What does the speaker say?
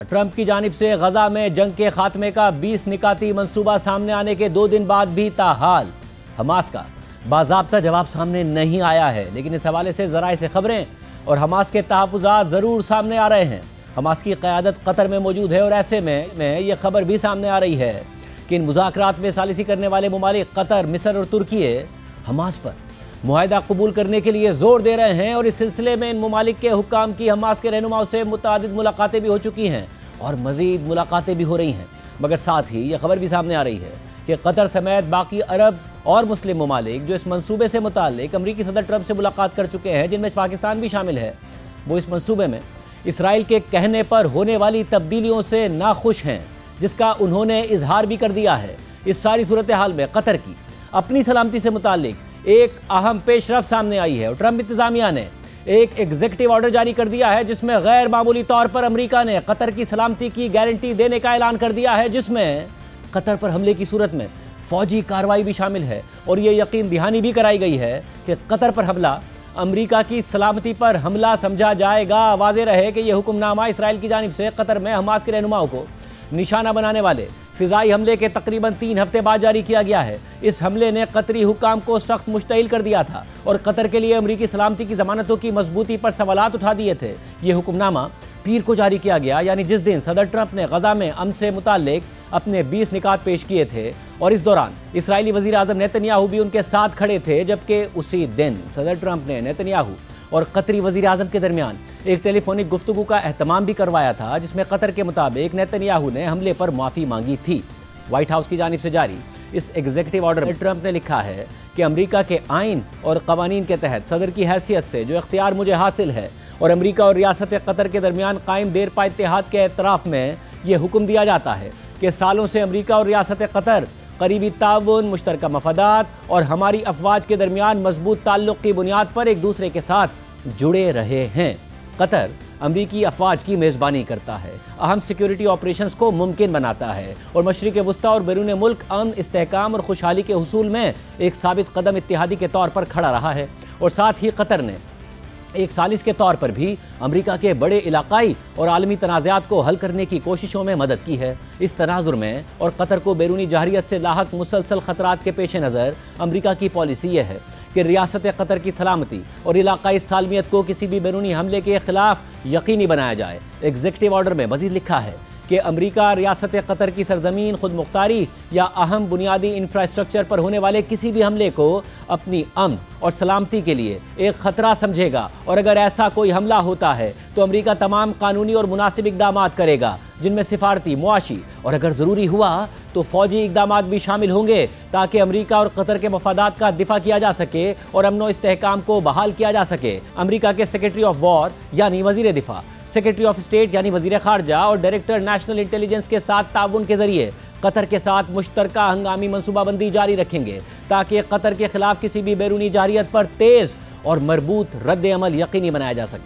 Trump की जानिब से गजा में जंग के खात्मे का 20 निकाती मंसूबा सामने आने के 2 दिन बाद भी ताहाल हमास का बाज़ाब्ता जवाब सामने नहीं आया है, लेकिन इस हवाले से ज़राए से खबरें और हमास के तहफ़्फ़ुज़ात ज़रूर सामने आ रहे हैं। हमास की क़यादत कतर में मौजूद है और ऐसे में यह खबर भी सामने आ रही है कि इन मुज़ाकरात में सालिसी करने वाले ममालिक कतर, मिस्र और तुर्की हमास पर मुआहिदा कबूल करने के लिए ज़ोर दे रहे हैं और इस सिलसिले में इन ममालिक के हुक्काम की हमास के रहनुमाओं से मुतादिद मुलाकातें भी हो चुकी हैं और मज़ीद मुलाकातें भी हो रही हैं। मगर साथ ही यह खबर भी सामने आ रही है कि कतर समेत बाकी अरब और मुस्लिम ममालिक जो इस मंसूबे से मुताल्लिक अमरीकी सदर ट्रंप से मुलाकात कर चुके हैं, जिनमें पाकिस्तान भी शामिल है, वो इस मंसूबे में इसराइल के कहने पर होने वाली तब्दीलियों से नाखुश हैं, जिसका उन्होंने इजहार भी कर दिया है। इस सारी सूरत हाल में कतर की अपनी सलामती से मुताल्लिक एक अहम पेशरफ सामने आई है और ट्रंप इंतजामिया ने एक एग्जीक्यूटिव ऑर्डर जारी कर दिया है, जिसमें गैर मामूली तौर पर अमेरिका ने कतर की सलामती की गारंटी देने का ऐलान कर दिया है, जिसमें कतर पर हमले की सूरत में फौजी कार्रवाई भी शामिल है और ये यकीन दहानी भी कराई गई है कि कतर पर हमला अमेरिका की सलामती पर हमला समझा जाएगा। वाज़ेह रहे कि यह हुक्मनामा इसराइल की जानिब से कतर में हमास के रहनुमाओं को निशाना बनाने वाले फ़िज़ाई हमले के तकरीबन 3 हफ्ते बाद जारी किया गया है। इस हमले ने कतरी हुक्काम को सख्त मुश्तइल कर दिया था और कतर के लिए अमरीकी सलामती की ज़मानतों की मजबूती पर सवालात उठा दिए थे। ये हुक्मनामा पीर को जारी किया गया, यानी जिस दिन सदर ट्रंप ने गजा में अमन से मुताल्लिक अपने 20 निकात पेश किए थे और इस दौरान इसराइली वज़ीर आज़म नेतन्याहू भी उनके साथ खड़े थे, जबकि उसी दिन सदर ट्रंप ने नेतन्याहू और कतरी वज़ीर आज़म के दरमियान एक टेलीफोनिक गुफ्तगू का एहतमाम भी करवाया था, जिसमें कतर के मुताबिक नेतन्याहू ने हमले पर माफ़ी मांगी थी। व्हाइट हाउस की जानिब से जारी इस एग्जीक्यूटिव ऑर्डर में ट्रंप ने लिखा है कि अमेरिका के आइन और कवानीन के तहत सदर की हैसियत से जो इख्तियार मुझे हासिल है और अमेरिका और रियासत कतर के दरमियान कायम देरपा इत्तेहाद के एतराफ़ में ये हुक्म दिया जाता है कि सालों से अमेरिका और रियासत कतर करीबी ताउन, मुश्तरका मफादात और हमारी अफवाज के दरमियान मजबूत ताल्लुक़ की बुनियाद पर एक दूसरे के साथ जुड़े रहे हैं। कतर अमरीकी अफवाज की मेज़बानी करता है, अहम सिक्योरिटी ऑपरेशंस को मुमकिन बनाता है और मशरिक़ वस्ता और बैरून मुल्क अमन, इस्तेहकाम और खुशहाली के हुसूल में एक साबित कदम इत्तेहादी के तौर पर खड़ा रहा है। और साथ ही कतर ने एक सालिस के तौर पर भी अमेरिका के बड़े इलाकाई और आलमी तनाज़ात को हल करने की कोशिशों में मदद की है। इस तनाजुर में और कतर को बैरूनी जहरियत से लाहक मुसलसल ख़तरात के पेश नज़र अमेरिका की पॉलिसी यह है कि रियासत कतर की सलामती और इलाकाई सालमियत को किसी भी बैरूनी हमले के खिलाफ यकीनी बनाया जाए। एग्जीक्यूटिव ऑर्डर में मज़ीद लिखा है कि अमेरिका रियासत कतर की सरजमीन, खुद मुख्तारी या अहम बुनियादी इंफ्रास्ट्रक्चर पर होने वाले किसी भी हमले को अपनी अमन और सलामती के लिए एक ख़तरा समझेगा और अगर ऐसा कोई हमला होता है तो अमेरिका तमाम कानूनी और मुनासिब इक़दाम करेगा, जिनमें सिफारती, मुआशी और अगर ज़रूरी हुआ तो फ़ौजी इक़दाम भी शामिल होंगे, ताकि अमेरिका और कतर के मफादात का दिफा किया जा सके और अमन व इस्तेहकाम को बहाल किया जा सके। अमेरिका के सेक्रेटरी ऑफ वॉर यानी वज़ीर दिफा, सेक्रेटरी ऑफ स्टेट यानी वज़ीर ख़ारजा और डायरेक्टर नेशनल इंटेलिजेंस के साथ ताउन के ज़रिए कतर के साथ मुश्तरका हंगामी मनसूबाबंदी जारी रखेंगे, ताकि कतर के खिलाफ किसी भी बैरूनी जारियत पर तेज़ और मरबूत रद्द अमल यकीनी बनाया जा सके।